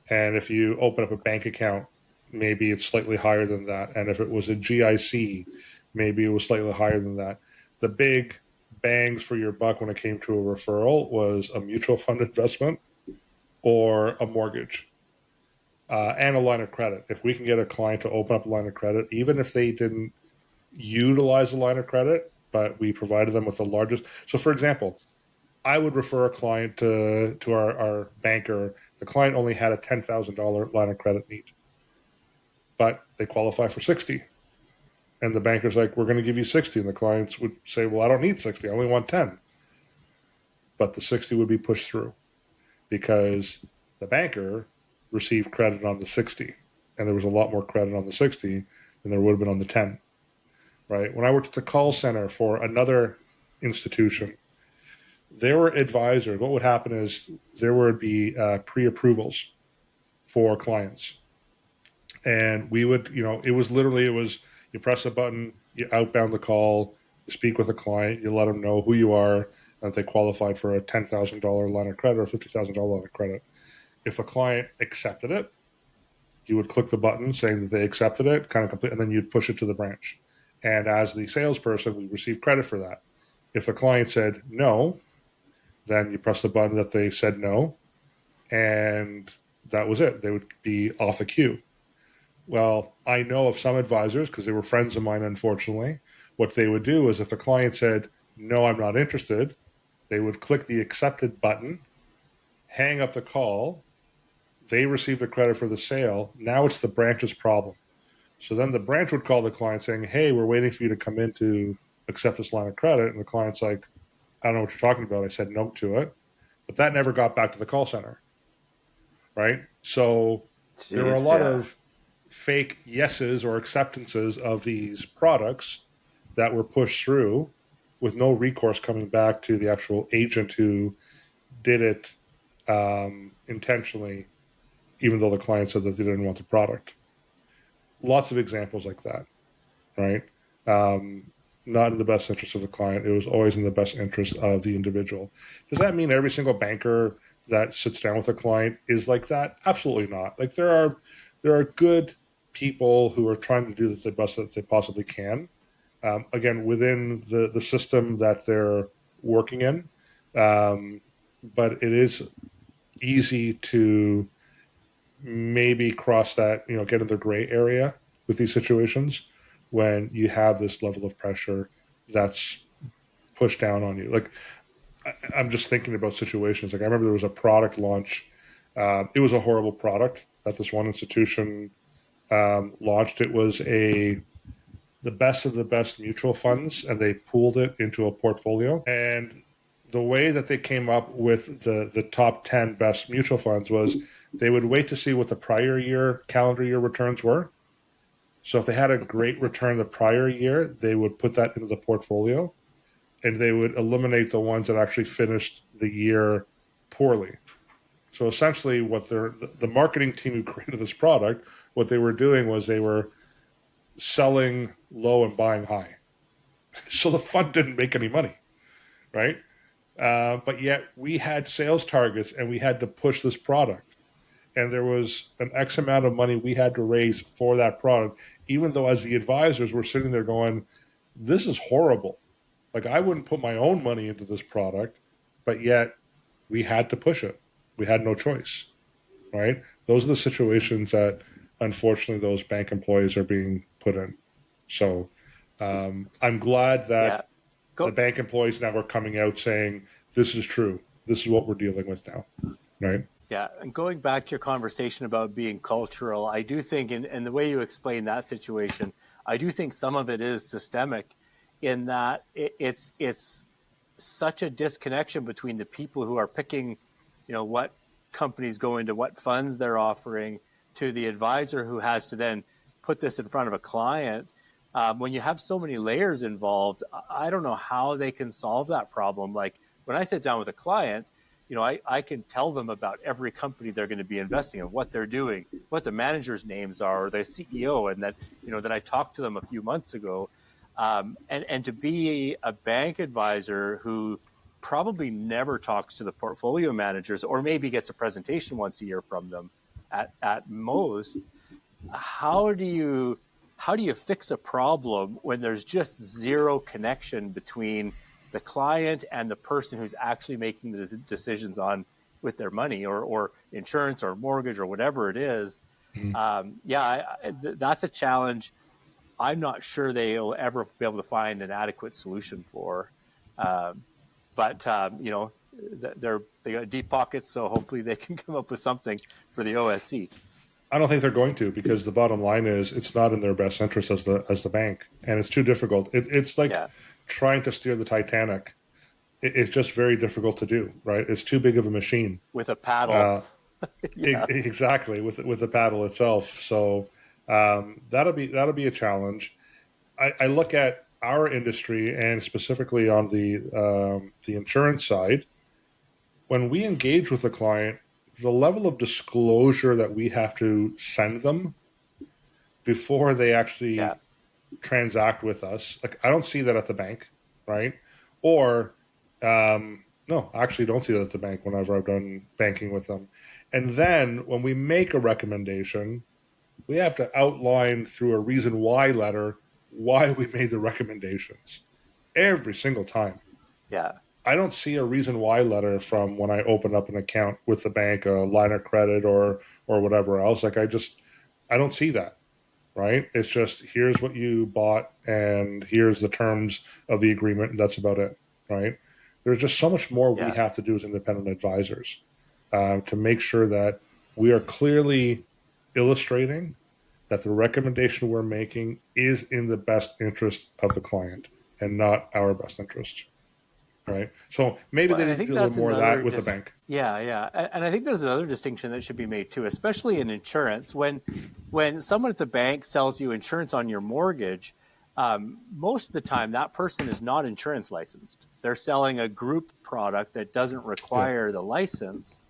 A: And if you open up a bank account, maybe it's slightly higher than that. And if it was a GIC, maybe it was slightly higher than that. The big bangs for your buck when it came to a referral was a mutual fund investment or a mortgage and a line of credit. If we can get a client to open up a line of credit, even if they didn't utilize a line of credit, but we provided them with the largest. So, for example, I would refer a client to our banker. The client only had a $10,000 line of credit need, but they qualify for 60. And the banker's like, we're going to give you 60. And the clients would say, well, I don't need 60. I only want 10. But the 60 would be pushed through because the banker received credit on the 60. And there was a lot more credit on the 60 than there would have been on the 10. Right? When I worked at the call center for another institution, there were advisors. What would happen is there would be pre-approvals for clients. And we would, it was you press a button, you outbound the call, you speak with a client, you let them know who you are, and if they qualified for a $10,000 line of credit or $50,000 line of credit. If a client accepted it, you would click the button saying that they accepted it, kind of complete, and then you'd push it to the branch. And as the salesperson, we receive credit for that. If the client said no, then you press the button that they said no, and that was it. They would be off the queue. Well, I know of some advisors, because they were friends of mine, unfortunately, what they would do is if the client said, no, I'm not interested, they would click the accepted button, hang up the call, they receive the credit for the sale. Now it's the branch's problem. So then the branch would call the client saying, hey, we're waiting for you to come in to accept this line of credit. And the client's like, I don't know what you're talking about. I said no to it. But that never got back to the call center. Right? So there were a lot of fake yeses or acceptances of these products that were pushed through with no recourse coming back to the actual agent who did it intentionally, even though the client said that they didn't want the product. Lots of examples like that, right? Not in the best interest of the client. It was always in the best interest of the individual. Does that mean every single banker that sits down with a client is like that? Absolutely not. Like there are good people who are trying to do the best that they possibly can. Again, within the system that they're working in. But it is easy to maybe cross that, get in the gray area with these situations when you have this level of pressure that's pushed down on you. Like, I'm just thinking about situations. Like, I remember there was a product launch. It was a horrible product that this one institution launched. It was the best of the best mutual funds, and they pooled it into a portfolio. And the way that they came up with the top 10 best mutual funds was they would wait to see what the prior year, calendar year returns were. So if they had a great return the prior year, they would put that into the portfolio, and they would eliminate the ones that actually finished the year poorly. So essentially what the marketing team who created this product, what they were doing was they were selling low and buying high. So the fund didn't make any money, right? But yet we had sales targets and we had to push this product. And there was an X amount of money we had to raise for that product, even though as the advisors were sitting there going, this is horrible. Like, I wouldn't put my own money into this product, but yet we had to push it. We had no choice, right? Those are the situations that, unfortunately, those bank employees are being put in. So I'm glad that the bank employees now are coming out saying, this is true. This is what we're dealing with now, right?
D: Yeah, and going back to your conversation about being cultural, I do think, and the way you explain that situation, I do think some of it is systemic in that it's such a disconnection between the people who are picking, what companies go into, what funds they're offering, to the advisor who has to then put this in front of a client. When you have so many layers involved, I don't know how they can solve that problem. Like when I sit down with a client, I can tell them about every company they're going to be investing in, what they're doing, what the managers' names are, or their CEO, and that I talked to them a few months ago. And to be a bank advisor who probably never talks to the portfolio managers, or maybe gets a presentation once a year from them at most, how do you fix a problem when there's just zero connection between the client and the person who's actually making the decisions on with their money, or insurance or mortgage or whatever it is. That's a challenge I'm not sure they'll ever be able to find an adequate solution for. But they got deep pockets, so hopefully they can come up with something for the OSC.
A: I don't think they're going to, because the bottom line is it's not in their best interest as the bank, and it's too difficult. It's like trying to steer the Titanic. It's just very difficult to do, right? It's too big of a machine
D: with a paddle.
A: Exactly, with the paddle itself. So that'll be a challenge. I look at our industry, and specifically on the insurance side. When we engage with a client, the level of disclosure that we have to send them before they actually transact with us, like, I don't see that at the bank, right? Or no, I actually don't see that at the bank whenever I've done banking with them. And then when we make a recommendation, we have to outline through a reason why letter why we made the recommendations every single time.
D: Yeah.
A: I don't see a reason why letter from when I open up an account with the bank, a line of credit or whatever else. Like, I don't see that, right? It's just, here's what you bought and here's the terms of the agreement, and that's about it, right? There's just so much more we have to do as independent advisors to make sure that we are clearly illustrating that the recommendation we're making is in the best interest of the client and not our best interest. Right. So maybe they need to do a little more of that with the bank.
D: Yeah. And I think there's another distinction that should be made too, especially in insurance. When someone at the bank sells you insurance on your mortgage, most of the time that person is not insurance licensed. They're selling a group product that doesn't require the license.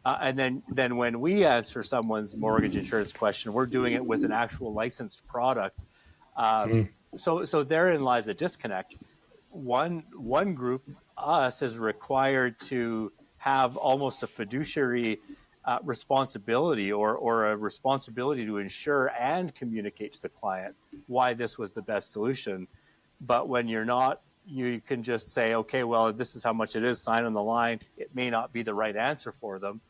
D: And then when we answer someone's mortgage insurance question, we're doing it with an actual licensed product. So therein lies a disconnect. One group, us, is required to have almost a fiduciary responsibility or a responsibility to ensure and communicate to the client why this was the best solution. But when you're not, you can just say, okay, well, this is how much it is, sign on the line. It may not be the right answer for them,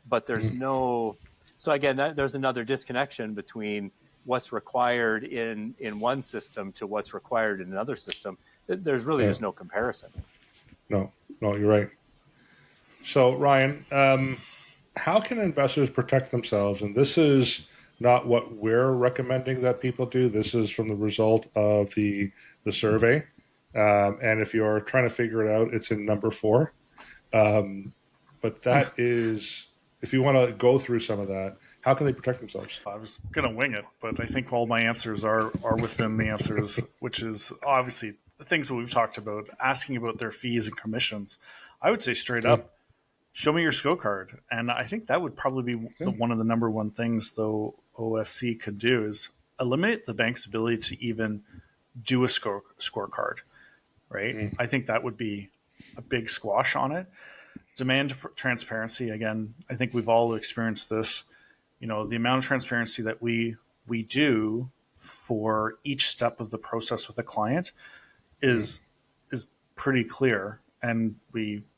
D: but there's no. So again, there's another disconnection between what's required in one system to what's required in another system. There's really just no comparison.
A: No, you're right. So, Ryan, how can investors protect themselves? And this is not what we're recommending that people do. This is from the result of the survey. And if you're trying to figure it out, it's in number 4. But that is, if you want to go through some of that, how can they protect themselves?
C: I was going to wing it, but I think all my answers are within the answers, which is obviously the things that we've talked about, asking about their fees and commissions. I would say straight up, show me your scorecard. And I think that would probably be one of the number one things, though, OSC could do is eliminate the bank's ability to even do a scorecard, right? I think that would be a big squash on it. Demand transparency. Again, I think we've all experienced this. You know, the amount of transparency that we do for each step of the process with a client is pretty clear. And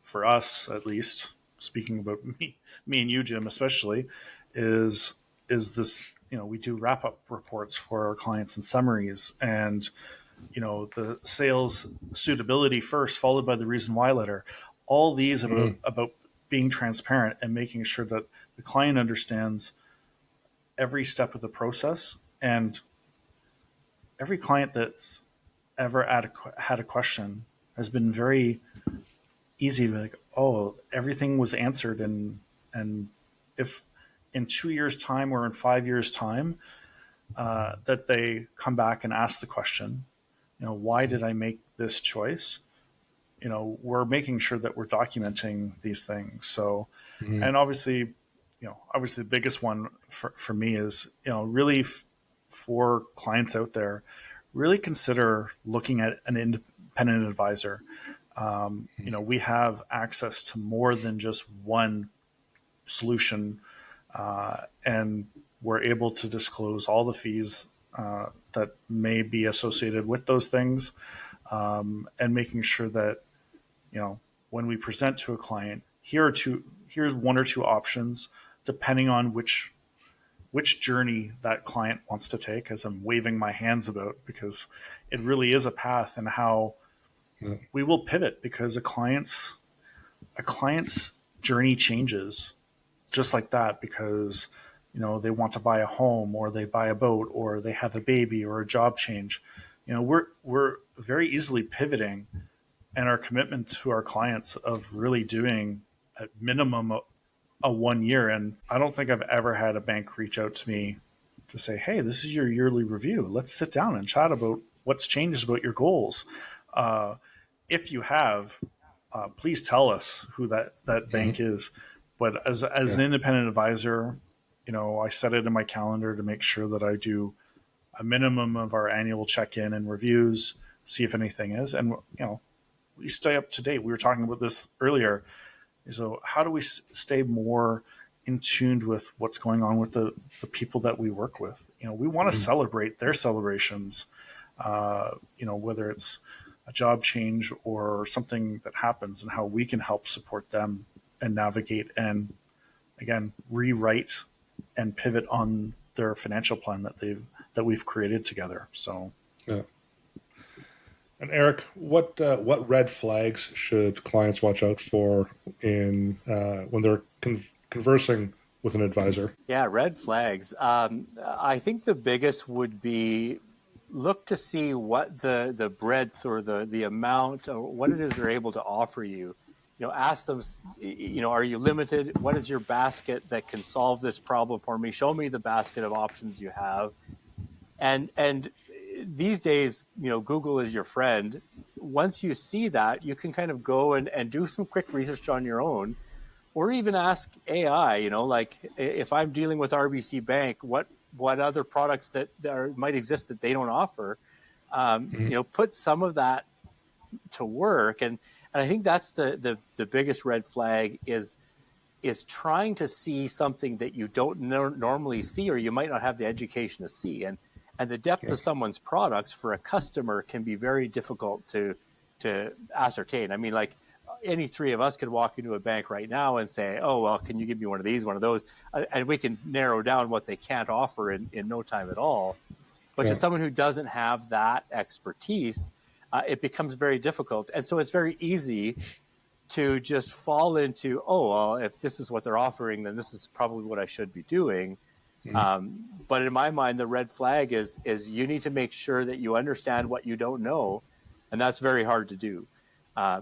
C: for us at least, speaking about me and you, Jim, especially, is this, you know, we do wrap up reports for our clients and summaries, and, you know, the sales suitability first, followed by the reason why letter. All these about being transparent and making sure that the client understands every step of the process. And every client that's ever had a question has been very easy to be like, oh, everything was answered. And if in 2 years' time or in 5 years' time, that they come back and ask the question, you know, why did I make this choice? You know, we're making sure that we're documenting these things. So, and obviously the biggest one for me is, you know, really for clients out there, really consider looking at an independent advisor. You know, we have access to more than just one solution, and we're able to disclose all the fees that may be associated with those things, and making sure that, you know, when we present to a client, here here's one or two options, depending on which journey that client wants to take, as I'm waving my hands about, because it really is a path, and how we will pivot because a client's journey changes just like that, because they want to buy a home, or they buy a boat, or they have a baby, or a job change. We're very easily pivoting, and our commitment to our clients of really doing at minimum a 1 year. And I don't think I've ever had a bank reach out to me to say, hey, this is your yearly review. Let's sit down and chat about what's changed about your goals. If you have, please tell us who that bank is. But as an independent advisor, I set it in my calendar to make sure that I do a minimum of our annual check-in and reviews, see if anything is. And, we stay up to date. We were talking about this earlier. So how do we stay more in tune with what's going on with the people that we work with? We want to celebrate their celebrations, whether it's a job change or something that happens, and how we can help support them and navigate and, again, rewrite and pivot on their financial plan that we've created together. So,
A: yeah. And Eric, what red flags should clients watch out for in when they're conversing with an advisor?
D: Yeah, red flags. I think the biggest would be look to see what the breadth or the amount or what it is they're able to offer you. Ask them, are you limited? What is your basket that can solve this problem for me? Show me the basket of options you have. And these days, Google is your friend. Once you see that, you can kind of go and do some quick research on your own, or even ask AI, like if I'm dealing with RBC Bank, what other products that might exist that they don't offer, put some of that to work. And I think that's the biggest red flag is trying to see something that you don't normally see, or you might not have the education to see. And the depth of someone's products for a customer can be very difficult to ascertain. I mean, like any three of us could walk into a bank right now and say, oh, well, can you give me one of these, one of those? And we can narrow down what they can't offer in no time at all. But to someone who doesn't have that expertise, it becomes very difficult. And so it's very easy to just fall into, oh, well, if this is what they're offering, then this is probably what I should be doing. But in my mind, the red flag is you need to make sure that you understand what you don't know, and that's very hard to do.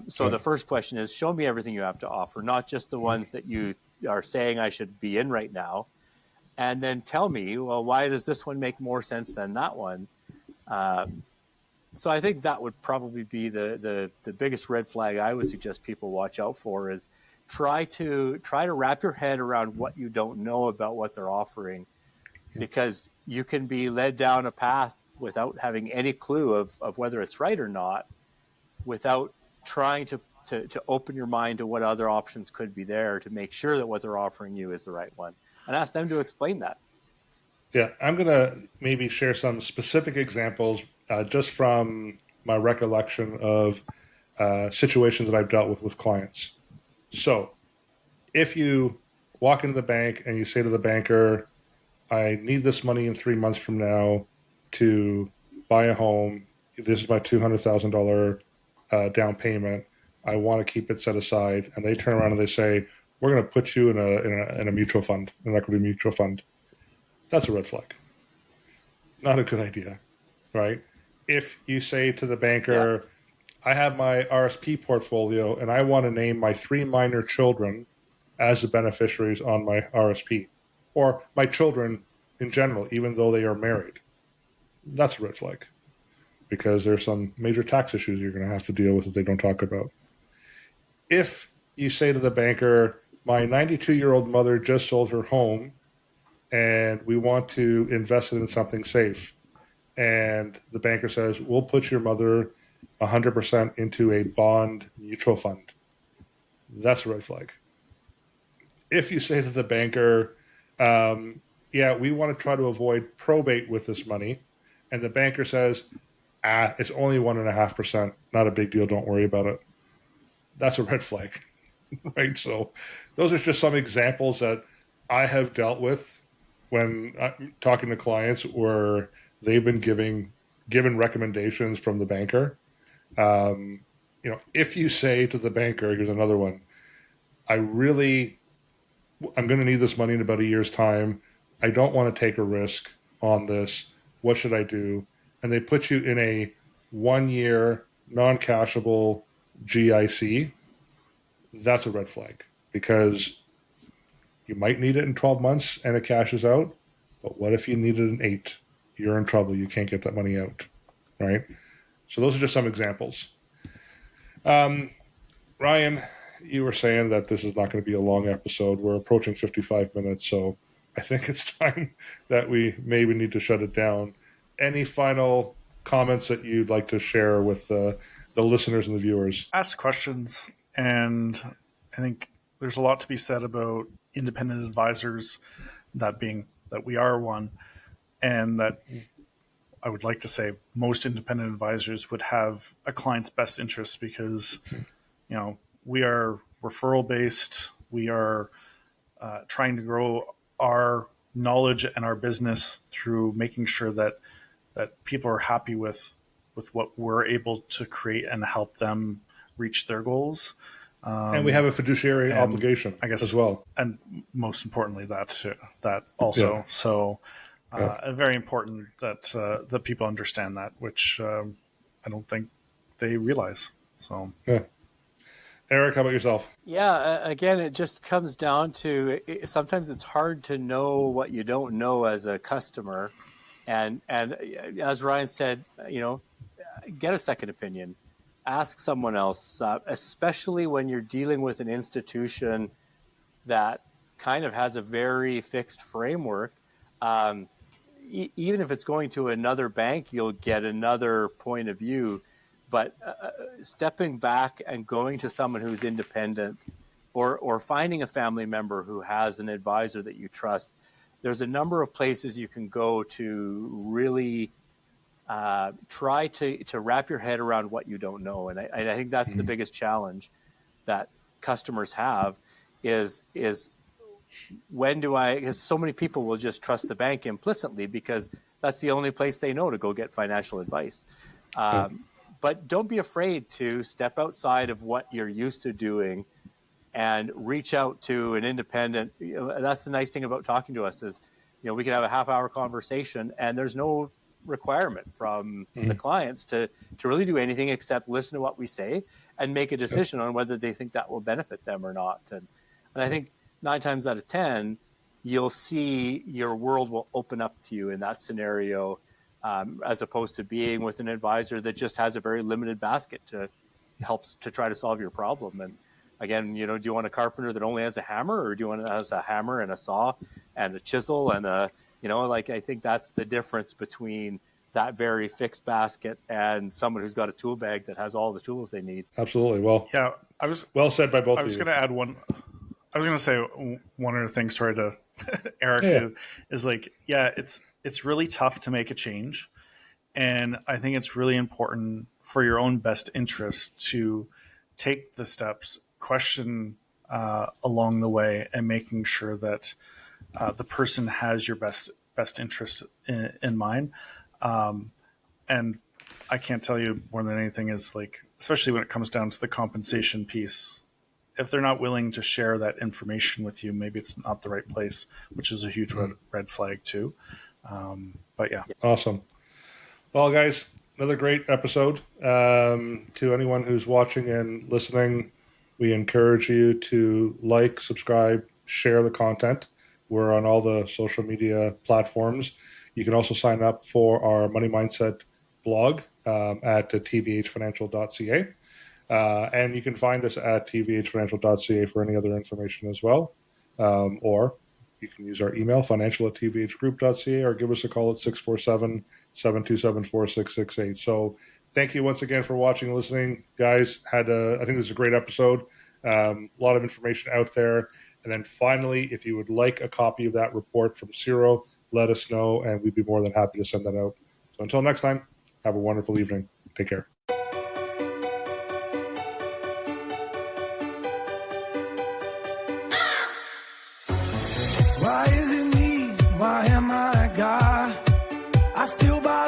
D: So the first question is, show me everything you have to offer, not just the ones that you are saying I should be in right now. And then tell me, well, why does this one make more sense than that one? So I think that would probably be the biggest red flag I would suggest people watch out for, is try to wrap your head around what you don't know about what they're offering, because you can be led down a path without having any clue of whether it's right or not, without trying to open your mind to what other options could be there to make sure that what they're offering you is the right one, and ask them to explain that.
A: Yeah, I'm going to maybe share some specific examples just from my recollection of situations that I've dealt with clients. So if you walk into the bank and you say to the banker, I need this money in 3 months from now to buy a home. This is my $200,000 down payment. I want to keep it set aside. And they turn around and they say, we're going to put you in a mutual fund, an equity mutual fund. That's a red flag. Not a good idea, right? If you say to the banker, I have my RSP portfolio and I want to name my 3 minor children as the beneficiaries on my RSP, or my children in general, even though they are married, that's a red flag, because there's some major tax issues you're going to have to deal with that they don't talk about. If you say to the banker, my 92-year-old mother just sold her home and we want to invest it in something safe, and the banker says, we'll put your mother 100% into a bond mutual fund, that's a red flag. If you say to the banker, we want to try to avoid probate with this money, and the banker says, it's only 1.5%, not a big deal, don't worry about it, that's a red flag. right? So those are just some examples that I have dealt with when I'm talking to clients where they've been given recommendations from the banker. If you say to the banker, here's another one, I'm going to need this money in about a year's time. I don't want to take a risk on this. What should I do? And they put you in a 1 year non-cashable GIC. That's a red flag because you might need it in 12 months and it cashes out. But what if you need it in 8? You're in trouble. You can't get that money out, right? So those are just some examples. Ryan, you were saying that this is not going to be a long episode. We're approaching 55 minutes, so I think it's time that we maybe need to shut it down. Any final comments that you'd like to share with the listeners and the viewers?
C: Ask questions, and I think there's a lot to be said about independent advisors, that we are one, and that I would like to say most independent advisors would have a client's best interest because, we are referral based. We are trying to grow our knowledge and our business through making sure that people are happy with what we're able to create and help them reach their goals.
A: And we have a fiduciary obligation, I guess, as well.
C: And most importantly, that also. Yeah. So very important that people understand that, which I don't think they realize. So
A: yeah. Eric, how about yourself?
D: Yeah, again, it just comes down to sometimes it's hard to know what you don't know as a customer. And as Ryan said, get a second opinion. Ask someone else, especially when you're dealing with an institution that kind of has a very fixed framework. Even if it's going to another bank, you'll get another point of view. But stepping back and going to someone who's independent or finding a family member who has an advisor that you trust, there's a number of places you can go to really try to wrap your head around what you don't know. And I think that's the biggest challenge that customers have is because so many people will just trust the bank implicitly because that's the only place they know to go get financial advice. But don't be afraid to step outside of what you're used to doing and reach out to an independent. That's the nice thing about talking to us is, we can have a half-hour conversation and there's no requirement from the clients to really do anything except listen to what we say and make a decision on whether they think that will benefit them or not. And I think 9 times out of 10, you'll see your world will open up to you in that scenario, as opposed to being with an advisor that just has a very limited basket to helps to try to solve your problem. And again, do you want a carpenter that only has a hammer, or do you want to have a hammer and a saw and a chisel and I think that's the difference between that very fixed basket and someone who's got a tool bag that has all the tools they need.
A: Absolutely. Well,
C: yeah,
A: well said by both of you.
C: I was going to add one. I was going to say one other thing. Sorry to Eric. Is it's really tough to make a change. And I think it's really important for your own best interest to take the steps, question along the way, and making sure that the person has your best interest in mind. And I can't tell you more than anything is especially when it comes down to the compensation piece, if they're not willing to share that information with you, maybe it's not the right place, which is a huge red flag too. But yeah.
A: Awesome. Well, guys, another great episode. To anyone who's watching and listening, we encourage you to like, subscribe, share the content. We're on all the social media platforms. You can also sign up for our Money Mindset blog at tvhfinancial.ca. And you can find us at tvhfinancial.ca for any other information as well. Or you can use our email, financial@tvhgroup.ca, or give us a call at 647-727-4668. So thank you once again for watching and listening. Guys, I think this is a great episode. A lot of information out there. And then finally, if you would like a copy of that report from Ciro, let us know, and we'd be more than happy to send that out. So until next time, have a wonderful evening. Take care.
B: Why am I that guy? I still buy